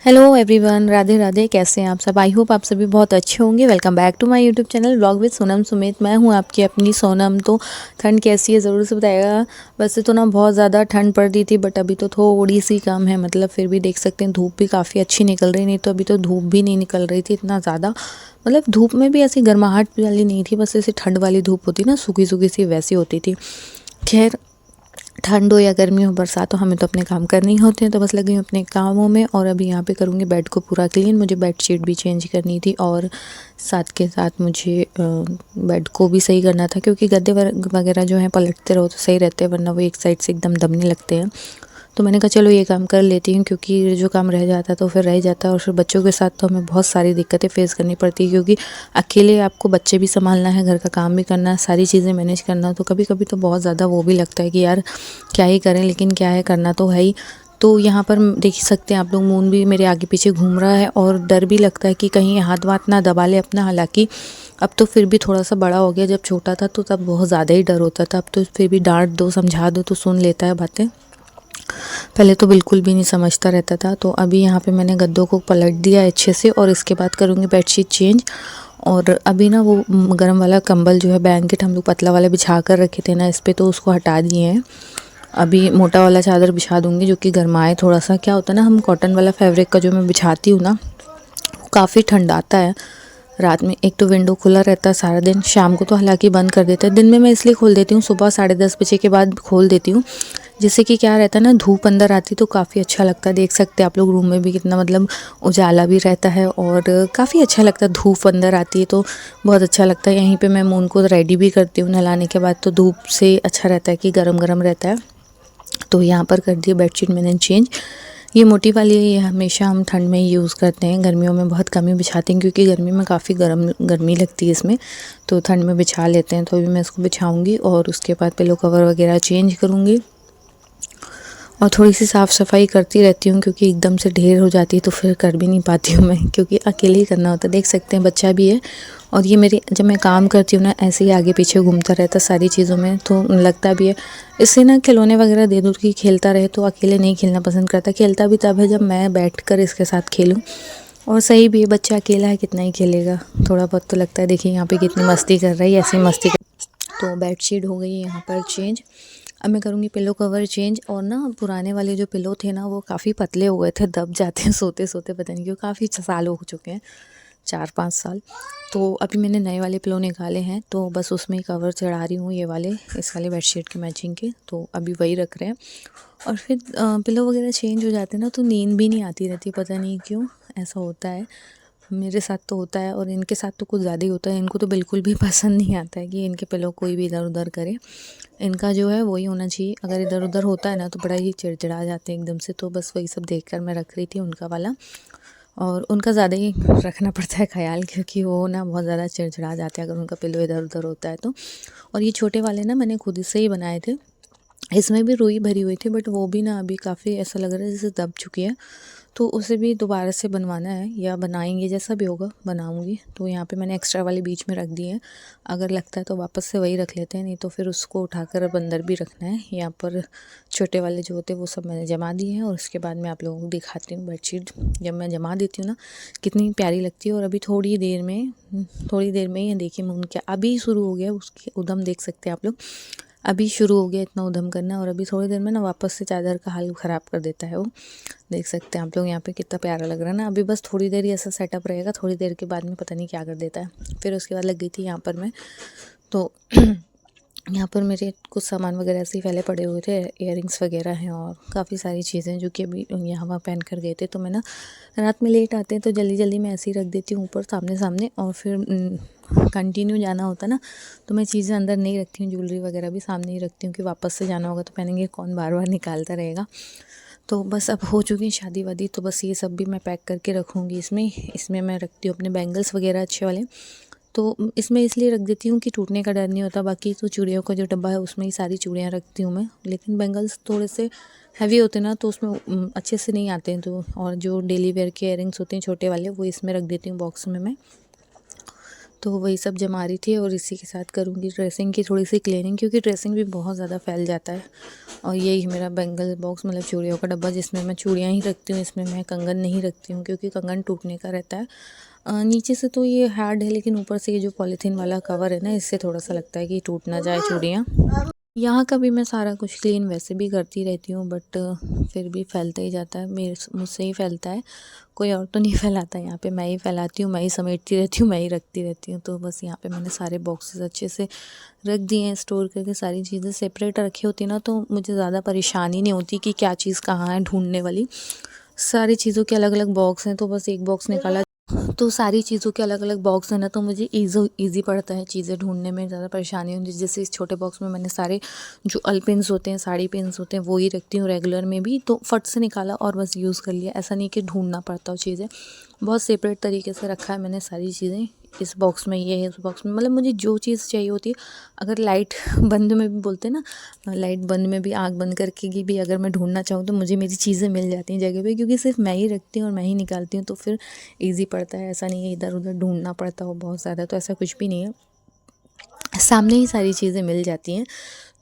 Hello everyone, Radhe Radhe. कैसे हैं आप सब? आई होप आप सभी बहुत अच्छे होंगे। Welcome back to my YouTube channel vlog with Sonam Sumit. मैं हूं आपकी अपनी सोनम। तो ठंड कैसी है ज़रूर से बताइएगा। वैसे तो ना बहुत ज़्यादा ठंड पड़ रही थी, बट अभी तो थोड़ी सी कम है। मतलब फिर भी देख सकते हैं धूप भी काफ़ी अच्छी निकल रही, नहीं तो अभी तो धूप भी नहीं निकल रही थी इतना ज़्यादा। मतलब धूप में भी ऐसी गर्माहट वाली नहीं थी, बस ऐसी ठंड वाली धूप होती ना, सूखी सूखी सी, वैसी होती थी। खैर, ठंड हो या गर्मी हो बरसात हो, हमें तो अपने काम करने ही होते हैं। तो बस लगी हूँ अपने कामों में। और अभी यहाँ पे करूँगी बेड को पूरा क्लीन। मुझे बेड शीट भी चेंज करनी थी और साथ के साथ मुझे बेड को भी सही करना था, क्योंकि गद्दे वगैरह जो हैं पलटते रहो तो सही रहते हैं, वरना वो एक साइड से एकदम दबने लगते हैं। तो मैंने कहा चलो ये काम कर लेती हूँ, क्योंकि जो काम रह जाता है तो फिर रह जाता है। और फिर बच्चों के साथ तो हमें बहुत सारी दिक्कतें फेस करनी पड़ती है, क्योंकि अकेले आपको बच्चे भी संभालना है, घर का काम भी करना है, सारी चीज़ें मैनेज करना। तो कभी कभी तो बहुत ज़्यादा वो भी लगता है कि यार क्या ही करें, लेकिन क्या है, करना तो है ही। तो यहाँ पर देख सकते हैं आप लोग, मून भी मेरे आगे पीछे घूम रहा है और डर भी लगता है कि कहीं हाथ वाथ ना दबा ले अपना। हालांकि अब तो फिर भी थोड़ा सा बड़ा हो गया, जब छोटा था तो तब बहुत ज़्यादा ही डर होता था। अब तो फिर भी डांट दो, समझा दो तो सुन लेता है बातें। पहले तो बिल्कुल भी नहीं समझता रहता था। तो अभी यहाँ पे मैंने गद्दों को पलट दिया अच्छे से, और इसके बाद करूँगी बेडशीट चेंज। और अभी ना वो गर्म वाला कंबल जो है, ब्लैंकेट हम लोग पतला वाला बिछा कर रखे थे ना इस पे, तो उसको हटा दिए हैं। अभी मोटा वाला चादर बिछा दूंगी, जो कि गर्माए थोड़ा सा। क्या होता है ना, हम कॉटन वाला फैब्रिक का जो मैं बिछाती हूँ ना, वो काफ़ी ठंड आता है रात में। एक तो विंडो खुला रहता है सारा दिन, शाम को तो हालांकि बंद कर देता है। दिन में मैं इसलिए खोल देती हूँ, सुबह 10:30 बजे के बाद खोल देती हूँ, जिससे कि क्या रहता है ना, धूप अंदर आती तो काफ़ी अच्छा लगता है। देख सकते हैं आप लोग रूम में भी कितना मतलब उजाला भी रहता है और काफ़ी अच्छा लगता है। धूप अंदर आती है तो बहुत अच्छा लगता है। यहीं पे मैं मून को रेडी भी करती हूँ नहलाने के बाद, तो धूप से अच्छा रहता है कि गरम गरम रहता है। तो यहाँ पर कर दिया बेडशीट मैंने चेंज। ये मोटी वाली है, ये हमेशा हम ठंड में यूज़ करते हैं, गर्मियों में बहुत कम ही बिछाते हैं, क्योंकि गर्मी में काफ़ी गर्मी लगती है इसमें। तो ठंड में बिछा लेते हैं। तो अभी मैं इसको बिछाऊंगी और उसके बाद पिलो कवर वगैरह चेंज करूँगी और थोड़ी सी साफ़ सफाई करती रहती हूँ, क्योंकि एकदम से ढेर हो जाती है तो फिर कर भी नहीं पाती हूँ मैं, क्योंकि अकेले ही करना होता है। देख सकते हैं बच्चा भी है, और ये मेरी, जब मैं काम करती हूँ ना, ऐसे ही आगे पीछे घूमता रहता सारी चीज़ों में, तो लगता भी है। इससे ना खिलौने वगैरह दे दूँ कि खेलता रहे, तो अकेले नहीं खेलना पसंद करता। खेलता भी तब है जब मैं बैठ कर इसके साथ खेलूँ। और सही भी है, बच्चा अकेला है, कितना ही खेलेगा। थोड़ा बहुत तो लगता है। देखिए यहाँ पे कितनी मस्ती कर रही है, ऐसी मस्ती कर। तो बेडशीट हो गई है यहाँ पर चेंज। अब मैं करूँगी पिलो कवर चेंज। और ना पुराने वाले जो पिलो थे ना, वो काफ़ी पतले हो गए थे, दब जाते हैं सोते सोते, पता नहीं क्यों। काफ़ी साल हो चुके हैं, 4-5 साल। तो अभी मैंने नए वाले पिलो निकाले हैं, तो बस उसमें ही कवर चढ़ा रही हूँ, ये वाले, इस वाले बेडशीट के मैचिंग के। तो अभी वही रख रहे हैं। और फिर पिलो वगैरह चेंज हो जाते हैं ना, तो नींद भी नहीं आती रहती, पता नहीं क्यों ऐसा होता है। मेरे साथ तो होता है, और इनके साथ तो कुछ ज़्यादा ही होता है। इनको तो बिल्कुल भी पसंद नहीं आता है कि इनके पिलो कोई भी इधर उधर करे। इनका जो है वही होना चाहिए। अगर इधर उधर होता है ना, तो बड़ा ही चिड़चिड़ा जाते हैं एकदम से। तो बस वही सब देखकर मैं रख रही थी उनका वाला। और उनका ज़्यादा ही रखना पड़ता है ख्याल, क्योंकि वो ना बहुत ज़्यादा चिड़चिड़ा जाते हैं अगर उनका पिलो इधर उधर होता है तो। और ये छोटे वाले ना मैंने खुद से ही बनाए थे। इसमें भी रुई भरी हुई थी, बट वो भी ना अभी काफ़ी ऐसा लग रहा है जैसे दब चुकी है। तो उसे भी दोबारा से बनवाना है, या बनाएंगे, जैसा भी होगा बनाऊंगी। तो यहाँ पे मैंने एक्स्ट्रा वाले बीच में रख दिए हैं। अगर लगता है तो वापस से वही रख लेते हैं, नहीं तो फिर उसको उठाकर अब अंदर भी रखना है। यहाँ पर छोटे वाले जो होते हैं वो सब मैंने जमा दिए हैं। और उसके बाद मैं आप लोगों को दिखाती हूँ बेडशीट जब मैं जमा देती हूँ ना, कितनी प्यारी लगती है। और अभी थोड़ी देर में ही देखिए मून क्या अभी शुरू हो गया, उसकी उधम देख सकते हैं आप लोग। अभी शुरू हो गया इतना उधम करना, और अभी थोड़ी देर में ना वापस से चादर का हाल ख़राब कर देता है वो। देख सकते हैं आप लोग यहाँ पे कितना प्यारा लग रहा है ना। अभी बस थोड़ी देर ही ऐसा सेटअप रहेगा, थोड़ी देर के बाद में पता नहीं क्या कर देता है। फिर उसके बाद लग गई थी यहाँ पर मैं। तो यहाँ पर मेरे कुछ सामान वगैरह ऐसे ही फैले पड़े हुए थे, इयररिंग्स वगैरह हैं और काफ़ी सारी चीज़ें जो कि अभी यहाँ वहाँ पहन कर गए थे। तो मैं ना, रात में लेट आते हैं तो जल्दी जल्दी मैं ऐसे ही रख देती हूँ ऊपर सामने सामने। और फिर कंटिन्यू जाना होता ना, तो मैं चीज़ें अंदर नहीं रखती हूँ, ज्वेलरी वगैरह भी सामने ही रखती हूँ कि वापस से जाना होगा तो पहनेंगे कौन, बार बार निकालता रहेगा। तो बस अब हो चुकी शादी वादी, तो बस ये सब भी मैं पैक करके रखूँगी इसमें। इसमें मैं रखती हूँ अपने बैंगल्स वगैरह अच्छे वाले। तो इसमें इसलिए रख देती हूँ कि टूटने का डर नहीं होता। बाकी तो चूड़ियों का जो डब्बा है उसमें ही सारी चूड़ियाँ रखती हूँ मैं। लेकिन बैंगल्स थोड़े से हैवी होते हैं ना, तो उसमें अच्छे से नहीं आते हैं। तो और जो डेली वेयर के इयररिंग्स होते हैं छोटे वाले, वो इसमें रख देती हूँ बॉक्स में मैं। तो वही सब जमा रही थी और इसी के साथ करूँगी ड्रेसिंग की थोड़ी सी क्लीनिंग, क्योंकि ड्रेसिंग भी बहुत ज़्यादा फैल जाता है। और यही मेरा बैंगल बॉक्स मतलब चूड़ियों का डब्बा, जिसमें मैं चूड़ियाँ ही रखती हूँ, इसमें मैं कंगन नहीं रखती हूँ क्योंकि कंगन टूटने का रहता है। नीचे से तो ये हार्ड है, लेकिन ऊपर से ये जो पॉलीथीन वाला कवर है ना, इससे थोड़ा सा लगता है कि टूट ना जाए चूड़ियाँ। यहाँ का भी मैं सारा कुछ क्लीन वैसे भी करती रहती हूँ, बट फिर भी फैलता ही जाता है, मुझसे ही फैलता है, कोई और तो नहीं फैलाता। यहाँ पे मैं ही फैलाती हूँ, मैं ही समेटती रहती हूँ, मैं ही रखती रहती हूँ। तो बस यहाँ पे मैंने सारे बॉक्सेस अच्छे से रख दिए हैं, स्टोर करके सारी चीज़ें सेपरेट रखी होती ना, तो मुझे ज़्यादा परेशानी नहीं होती कि क्या चीज़ कहाँ है ढूंढने वाली। सारी चीज़ों के अलग अलग बॉक्स हैं, तो बस एक बॉक्स निकाला तो सारी चीज़ों के अलग अलग बॉक्स है ना, तो मुझे ईज़ी पड़ता है चीज़ें ढूंढने में, ज़्यादा परेशानी होती है। जैसे इस छोटे बॉक्स में मैंने सारे जो पिन्स होते हैं, साड़ी पिन्स होते हैं, वो ही रखती हूँ रेगुलर में भी, तो फट से निकाला और बस यूज़ कर लिया। ऐसा नहीं कि ढूंढना पड़ता हो चीज़ें, बहुत सेपरेट तरीके से रखा है मैंने सारी चीज़ें। इस बॉक्स में ये है, उस बॉक्स में, मतलब मुझे जो चीज़ चाहिए होती है। अगर लाइट बंद में भी बोलते हैं ना, लाइट बंद में भी, आँख बंद करके की भी अगर मैं ढूंढना चाहूँ तो मुझे मेरी चीज़ें मिल जाती हैं जगह पे, क्योंकि सिर्फ मैं ही रखती हूँ और मैं ही निकालती हूँ, तो फिर ईज़ी पड़ता है। ऐसा नहीं है इधर उधर ढूंढना पड़ता हो बहुत ज़्यादा, तो ऐसा कुछ भी नहीं है, सामने ही सारी चीज़ें मिल जाती हैं।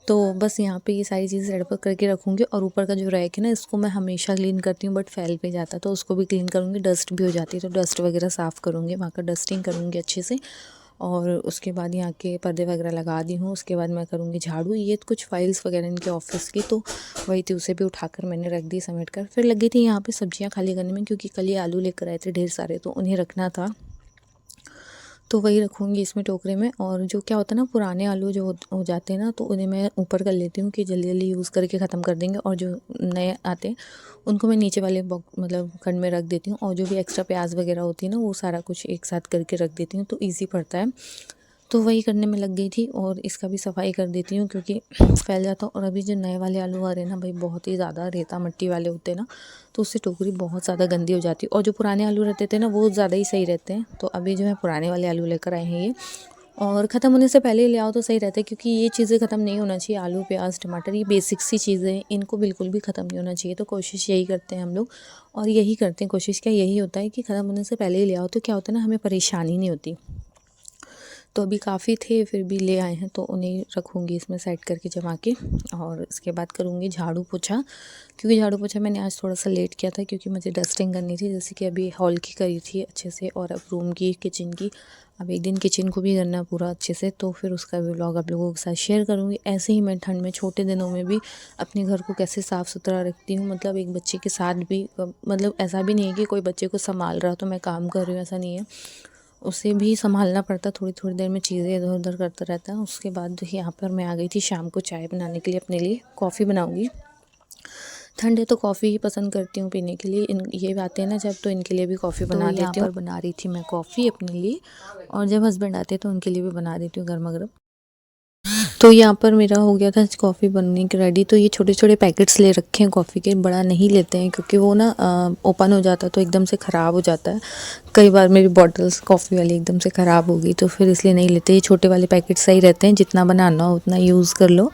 तो बस यहाँ पे ये सारी चीज़ें सेटअप करके रखूँगी। और ऊपर का जो रैक है ना, इसको मैं हमेशा क्लीन करती हूँ, बट फैल पे जाता है तो उसको भी क्लीन करूँगी। डस्ट भी हो जाती है तो डस्ट वगैरह साफ़ करूँगी, वहाँ का डस्टिंग करूँगी अच्छे से। और उसके बाद यहाँ के पर्दे वगैरह लगा दी हूँ, उसके बाद मैं करूँगी झाड़ू। ये कुछ फाइल्स वगैरह इनके ऑफिस की, तो वही थी, उसे भी उठाकर मैंने रख दी समेट कर। फिर लगी थी यहाँ पे सब्जियाँ खाली करने में, क्योंकि कल ये आलू लेकर आए थे ढेर सारे, तो उन्हें रखना था, तो वही रखूँगी इसमें टोकरे में। और जो क्या होता है ना, पुराने आलू जो हो जाते हैं ना, तो उन्हें मैं ऊपर कर लेती हूँ कि जल्दी जल्दी यूज़ करके ख़त्म कर देंगे। और जो नए आते हैं उनको मैं नीचे वाले मतलब खंड में रख देती हूँ। और जो भी एक्स्ट्रा प्याज वगैरह होती है ना, वो सारा कुछ एक साथ करके रख देती हूँ, तो ईज़ी पड़ता है। तो वही करने में लग गई थी, और इसका भी सफाई कर देती हूँ क्योंकि फैल जाता। और अभी जो नए वाले आलू आ रहे हैं ना भाई, बहुत ही ज़्यादा रेता मिट्टी वाले होते हैं ना, तो उससे टोकरी बहुत ज़्यादा गंदी हो जाती है। और जो पुराने आलू रहते थे ना, वो ज़्यादा ही सही रहते हैं। तो अभी जो है पुराने वाले आलू लेकर आए हैं ये, और ख़त्म होने से पहले ही ले आओ तो सही रहता है, क्योंकि ये चीज़ें ख़त्म नहीं होना चाहिए। आलू प्याज टमाटर ये बेसिक सी चीज़ें हैं, इनको बिल्कुल भी ख़त्म नहीं होना चाहिए। तो कोशिश यही करते हैं हम लोग, और यही करते हैं, कोशिश क्या यही होता है कि ख़त्म होने से पहले ही ले आओ, तो क्या होता है ना, हमें परेशानी नहीं होती। तो अभी काफ़ी थे, फिर भी ले आए हैं, तो उन्हें रखूँगी इसमें सेट करके जमा के। और इसके बाद करूँगी झाड़ू पोछा, क्योंकि झाड़ू पोछा मैंने आज थोड़ा सा लेट किया था, क्योंकि मुझे डस्टिंग करनी थी। जैसे कि अभी हॉल की करी थी अच्छे से, और अब रूम की, किचन की, अब एक दिन किचन को भी करना पूरा अच्छे से। तो फिर उसका भी व्लॉग आप लोगों के साथ शेयर करूँगी। ऐसे ही मैं ठंड में छोटे दिनों में भी अपने घर को कैसे साफ़ सुथरा रखती हूँ, मतलब एक बच्चे के साथ भी, मतलब ऐसा भी नहीं है कि कोई बच्चे को संभाल रहा तो मैं काम कर रही हूँ, ऐसा नहीं है, उसे भी संभालना पड़ता, थोड़ी थोड़ी देर में चीज़ें इधर उधर करता रहता है। उसके बाद यहाँ पर मैं आ गई थी शाम को चाय बनाने के लिए, अपने लिए कॉफ़ी बनाऊँगी। ठंड है तो कॉफ़ी ही पसंद करती हूँ पीने के लिए। ये आते हैं ना जब, तो इनके लिए भी कॉफ़ी बना देती हूँ। यहाँ पर बना रही थी मैं कॉफ़ी अपने लिए, और जब हस्बैंड आते हैं तो उनके लिए भी बना देती हूँ गर्मा गर्म। तो यहाँ पर मेरा हो गया था कॉफ़ी बनने के रेडी। तो ये छोटे छोटे पैकेट्स ले रखे हैं कॉफ़ी के, बड़ा नहीं लेते हैं क्योंकि वो ना ओपन हो जाता है तो एकदम से ख़राब हो जाता है। कई बार मेरी बॉटल्स कॉफ़ी वाली एकदम से ख़राब हो गई, तो फिर इसलिए नहीं लेते। ये छोटे वाले पैकेट सही रहते हैं, जितना बनाना हो उतना यूज़ कर लो।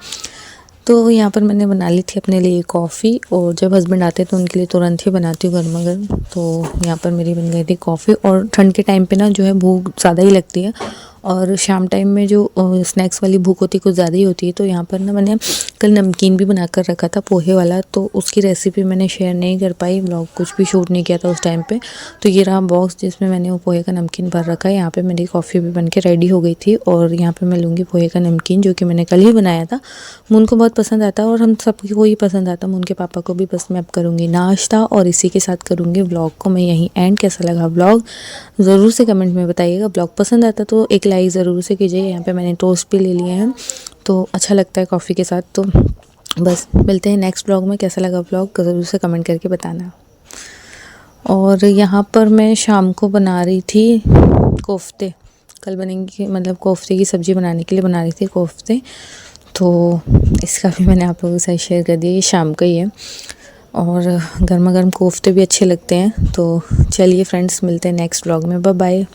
तो यहाँ पर मैंने बना ली थी अपने लिए कॉफ़ी, और जब हस्बैंड आते हैं तो उनके लिए तुरंत ही बनाती हूँ गर्मा गर्म। तो यहाँ पर मेरी बन गई थी कॉफ़ी। और ठंड के टाइम पे ना जो है भूख ज़्यादा ही लगती है, और शाम टाइम में जो स्नैक्स वाली भूख होती है कुछ ज़्यादा ही होती है। तो यहाँ पर ना मैंने कल नमकीन भी बना कर रखा था पोहे वाला, तो उसकी रेसिपी मैंने शेयर नहीं कर पाई, व्लॉग कुछ भी शूट नहीं किया था उस टाइम पे। तो ये रहा बॉक्स जिसमें मैंने वो पोहे का नमकीन भर रखा है। यहाँ पे मेरी कॉफ़ी भी बन के रेडी हो गई थी, और यहाँ पे मैं लूँगी पोहे का नमकीन, जो कि मैंने कल ही बनाया था। मुन को बहुत पसंद आता है, और हम सबकी को ही पसंद आता है, मुन के पापा को भी। बस मैं अब करूँगी नाश्ता, और इसी के साथ करूँगी व्लॉग को मैं यहीं एंड। कैसा लगा व्लॉग ज़रूर से कमेंट में बताइएगा। ब्लॉग पसंद आता तो एक लाइक ज़रूर से कीजिए। यहाँ पे मैंने टोस्ट भी ले लिए हैं, तो अच्छा लगता है कॉफ़ी के साथ। तो बस मिलते हैं नेक्स्ट ब्लॉग में। कैसा लगा ब्लॉग ज़रूर से कमेंट करके बताना। और यहाँ पर मैं शाम को बना रही थी कोफ्ते, कल बनेंगे, मतलब कोफ्ते की सब्ज़ी बनाने के लिए बना रही थी कोफ्ते। तो इसका भी मैंने आप लोगों के साथ शेयर कर दिया, ये शाम का ही है। और गर्मा गर्म कोफ्ते भी अच्छे लगते हैं। तो चलिए फ्रेंड्स, मिलते हैं नेक्स्ट ब्लॉग में। Bye bye.